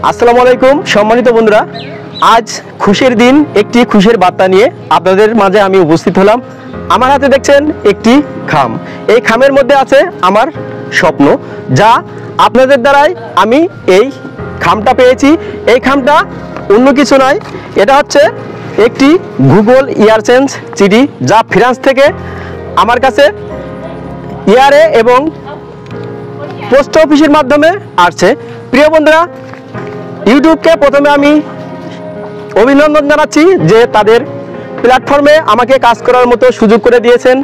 আসসালামু আলাইকুম সম্মানিত বন্ধুরা, আজ খুশির দিন, একটি খুশির বার্তা নিয়ে আপনাদের মাঝে আমি উপস্থিত হলাম। আমার হাতে দেখছেন একটি খাম। এই খামের মধ্যে আছে আমার স্বপ্ন, যা আপনাদের দ্বারাই আমি এই খামটা পেয়েছি। এই খামটা অন্য কিছু নয়, এটা হচ্ছে একটি গুগল ইয়ারসেন্স চিঠি, যা ফ্রান্স থেকে আমার কাছে ইয়ারে এবং পোস্ট অফিসের মাধ্যমে আসছে। প্রিয় বন্ধুরা, ইউটিউবকে প্রথমে আমি অভিনন্দন জানাচ্ছি যে তাদের প্ল্যাটফর্মে আমাকে কাজ করার মতো সুযোগ করে দিয়েছেন।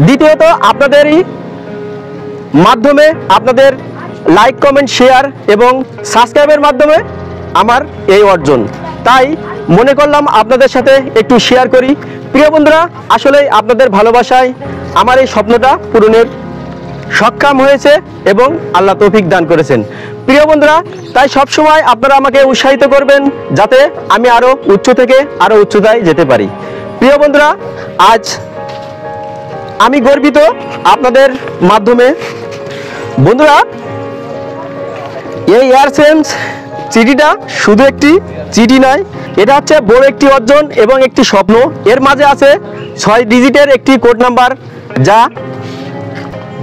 দ্বিতীয়ত, আপনাদেরই মাধ্যমে, আপনাদের লাইক, কমেন্ট, শেয়ার এবং সাবস্ক্রাইবের মাধ্যমে আমার এই অর্জন। তাই মনে করলাম আপনাদের সাথে একটু শেয়ার করি। প্রিয় বন্ধুরা, আসলে আপনাদের ভালোবাসায় আমার এই স্বপ্নটা পূরণের সক্ষম হয়েছে এবং আল্লাহ তৌফিক দান করেছেন। প্রিয় বন্ধুরা, তাই সবসময় আপনারা আমাকে উৎসাহিত করবেন যাতে আমি আরও উচ্চ থেকে আরও উচ্চতায় যেতে পারি। প্রিয় বন্ধুরা, আজ আমি গর্বিত আপনাদের মাধ্যমে। বন্ধুরা, এই ইয়ারসেন্স চিঠিটা শুধু একটি চিঠি নয়, এটা হচ্ছে বড় একটি অর্জন এবং একটি স্বপ্ন। এর মাঝে আছে 6 ডিজিটের একটি কোড নাম্বার,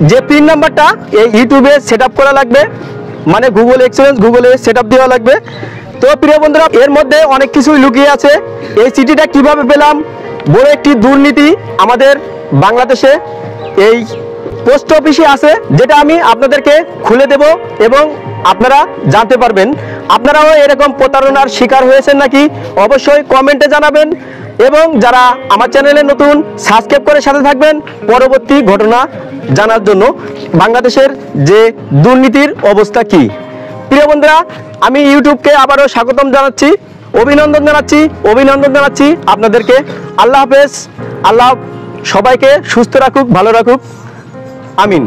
যে পিন নাম্বারটা এই ইউটিউবে সেট আপ করা লাগবে, মানে গুগল এক্সেলেন্স গুগলে সেট আপ দেওয়া লাগবে। তো প্রিয় বন্ধুরা, এর মধ্যে অনেক কিছুই লুকিয়ে আছে। এই চিঠিটা কিভাবে পেলাম, বড় একটি দুর্নীতি আমাদের বাংলাদেশে এই পোস্ট অফিসে আছে, যেটা আমি আপনাদেরকে খুলে দেব এবং আপনারা জানতে পারবেন। আপনারাও এরকম প্রতারণার শিকার হয়েছেন নাকি অবশ্যই কমেন্টে জানাবেন, এবং যারা আমার চ্যানেলে নতুন সাবস্ক্রাইব করে সাথে থাকবেন পরবর্তী ঘটনা জানার জন্য, বাংলাদেশের যে দুর্নীতির অবস্থা কি। প্রিয় বন্ধুরা, আমি ইউটিউবকে আবারও স্বাগতম জানাচ্ছি, অভিনন্দন জানাচ্ছি আপনাদেরকে। আল্লাহ হাফেজ। আল্লাহ সবাইকে সুস্থ রাখুক, ভালো রাখুক, আমিন।